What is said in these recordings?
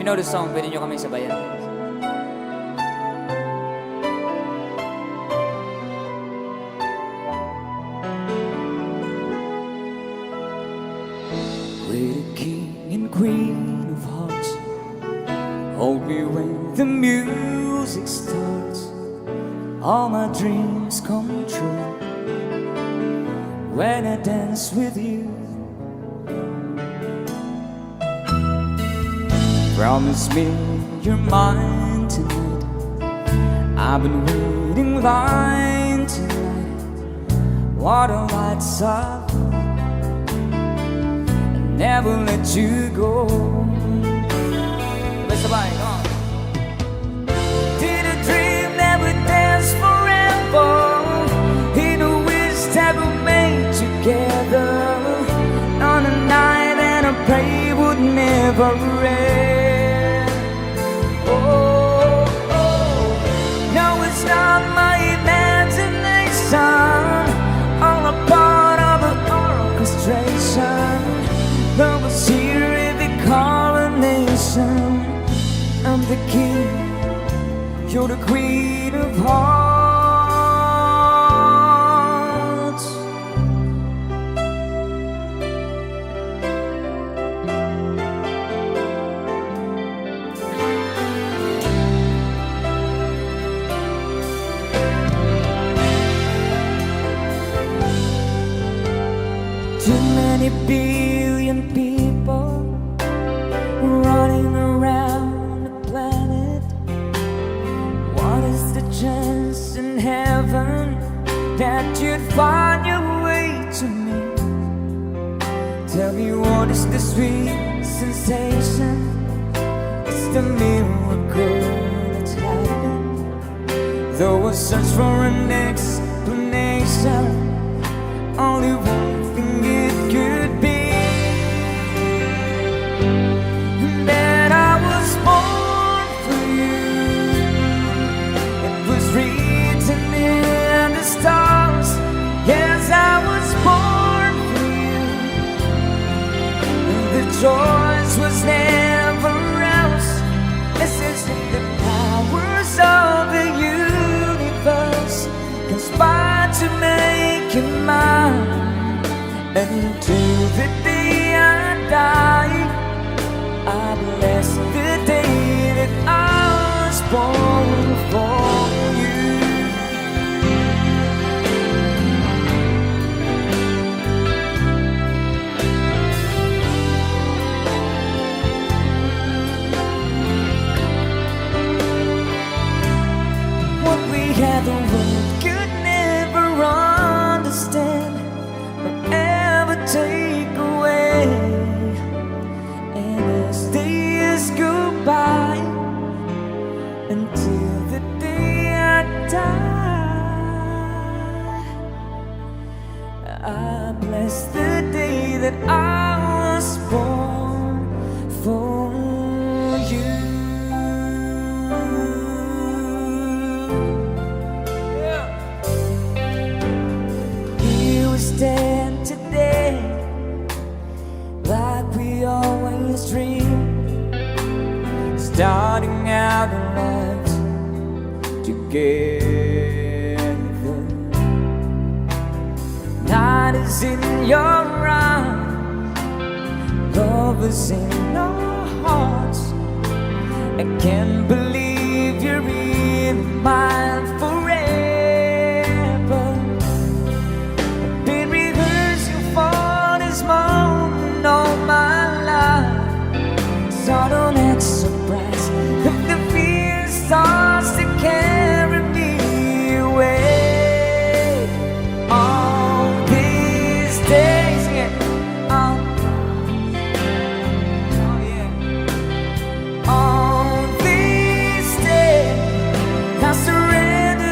you know the song, pwede nyo kami sabayan. We're the king and queen of hearts. Hold me when the music starts. All my dreams come true when I dance with you. Promise me you're mine tonight. I've been waiting line tonight. What a lights up, I'll never let you go. Let's go. Did a dream that would dance forever in a wish that we made together on a night that I pray would never end. Oh, oh, no, it's not my imagination, all a part of an orchestration. Love was here in the coronation. I'm the king, you're the queen of hearts. Too many billion people running around the planet. What is the chance in heaven that you'd find your way to me? Tell me, what is the sweet sensation? It's the miracle that's happened. Though I search for an explanation, only one thing it could be, that I was born for you. It was written in the stars. Yes, I was born for you. The choice was never else. This is the powers of the universe conspire to make you mine. Until the day I die, I bless the day that I was born for you. What we had, the world could never understand, take away. And as the years go by, until the day I die, I bless the day that I was born for you. Here we stand today, like we always dream, starting out in life together. Night is in your eyes, love is in our hearts. I can't believe you're in mine forever. I've been rehearsing for this moment all my life, so don't act surprised if the fear starts to carry me away. All these days, yeah, oh yeah, all these days I surrender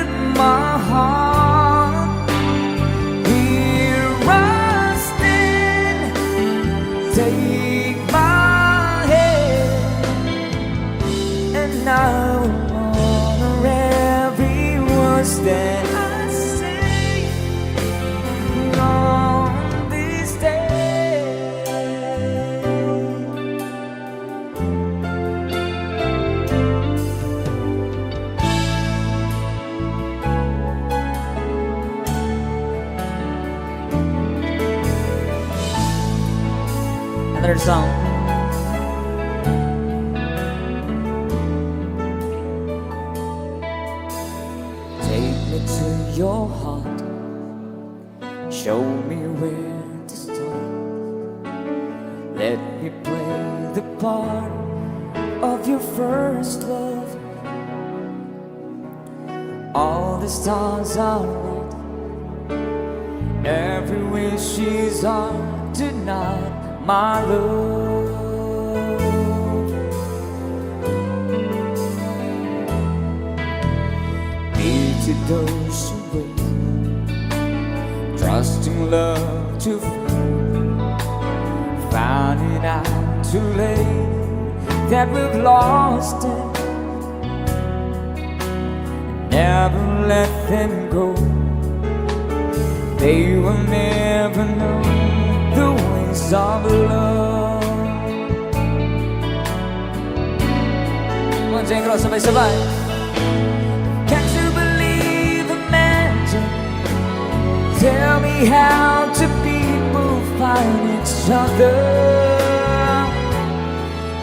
another song. Take me to your heart, show me where to start. Let me play the part of your first love. All the stars are red, every wish is on tonight, my love. Beat those away, trusting love to fade, finding out too late that we've lost it. Never let them go, they will never know the ways of love. One jeng cross sabay-sabay. Can't you believe the magic? Tell me how do people find each other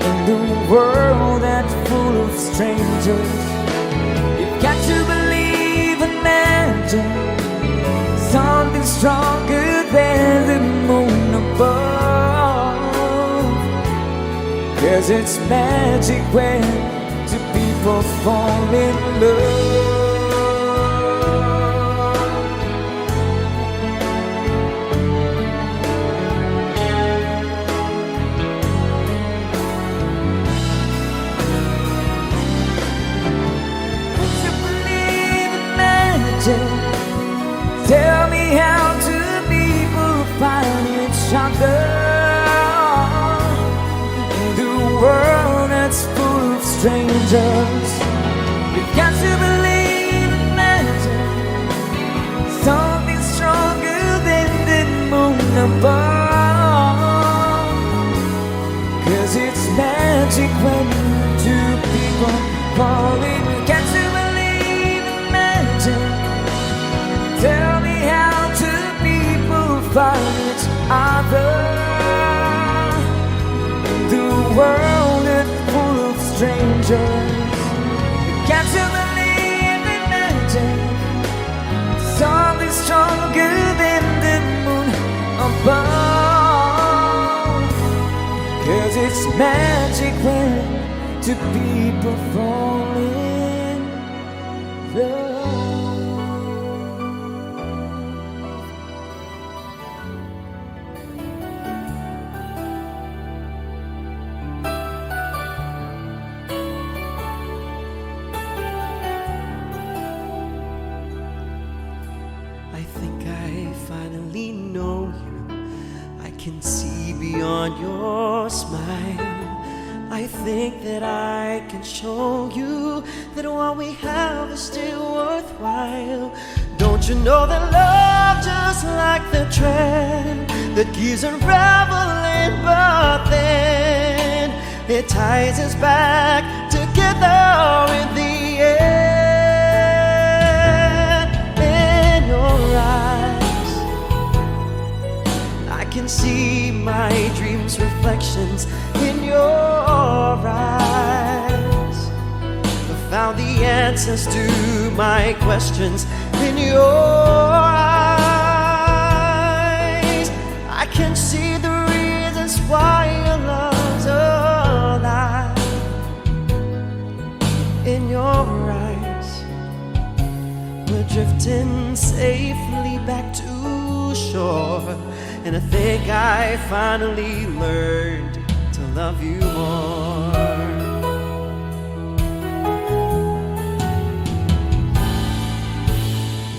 in the world that's full of strangers? Got to believe in magic, something stronger than the moon above. 'Cause it's magic when two people fall in love. Tell me how do people find each other in the world that's full of strangers? You've got to believe in magic, something stronger than the moon above. 'Cause it's magic when two people fall in. You've got to believe in magic. Tell me how do people find each other in the world that's full of strangers? You got to believe in magic, something stronger than the moon above. 'Cause it's magic when two people fall in love. I think I finally know you. I can see beyond your smile. I think that I can show you that what we have is still worthwhile. Don't you know that love, just like the thread that keeps unraveling, but then it ties us back together in the end. In your eyes, I can see my dreams' reflections in your eyes. I found the answers to my questions in your eyes. I can see the reasons why your love's alive. In your eyes, we're drifting safely back to shore. And I think I finally learned to love you more.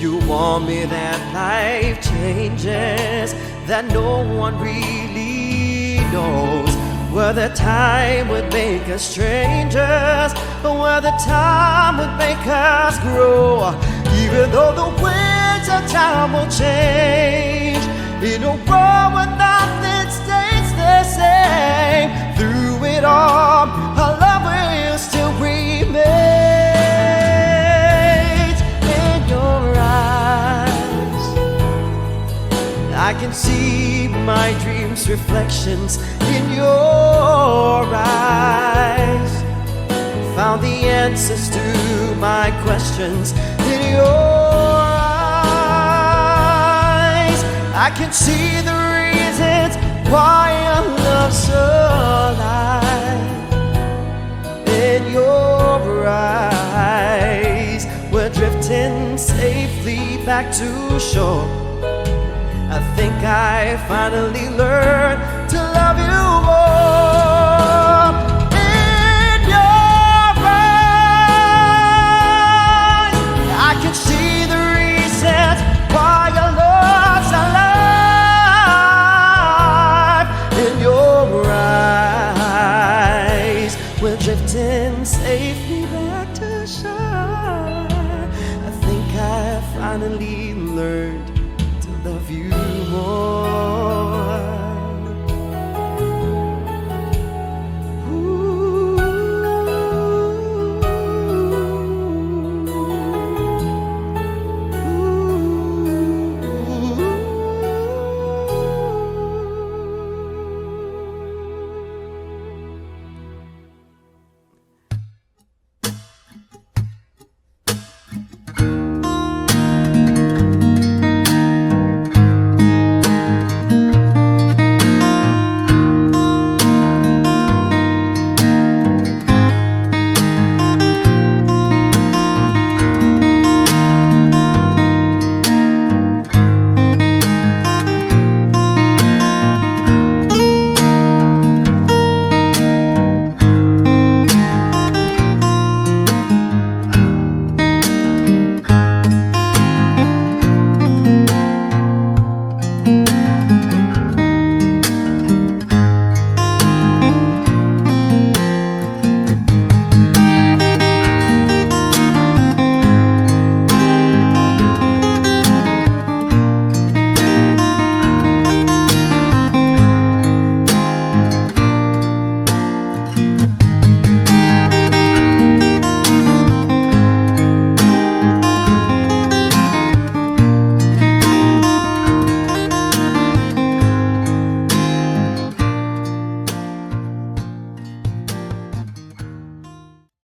You warn me that life changes, that no one really knows where the time would make us strangers, or where the time would make us grow. Even though the winds of time will change, in a world where nothing stays the same, through it all, our love will still remain. In your eyes, I can see my dreams' reflections in your eyes. Found the answers to my questions in your eyes. I can see the reasons why your love's so alive. In your eyes, we're drifting safely back to shore. I think I finally learned to love you more. In your eyes, I can see the reasons why your love's alive. In your eyes, we're drifting safely back to shore. I think I finally learned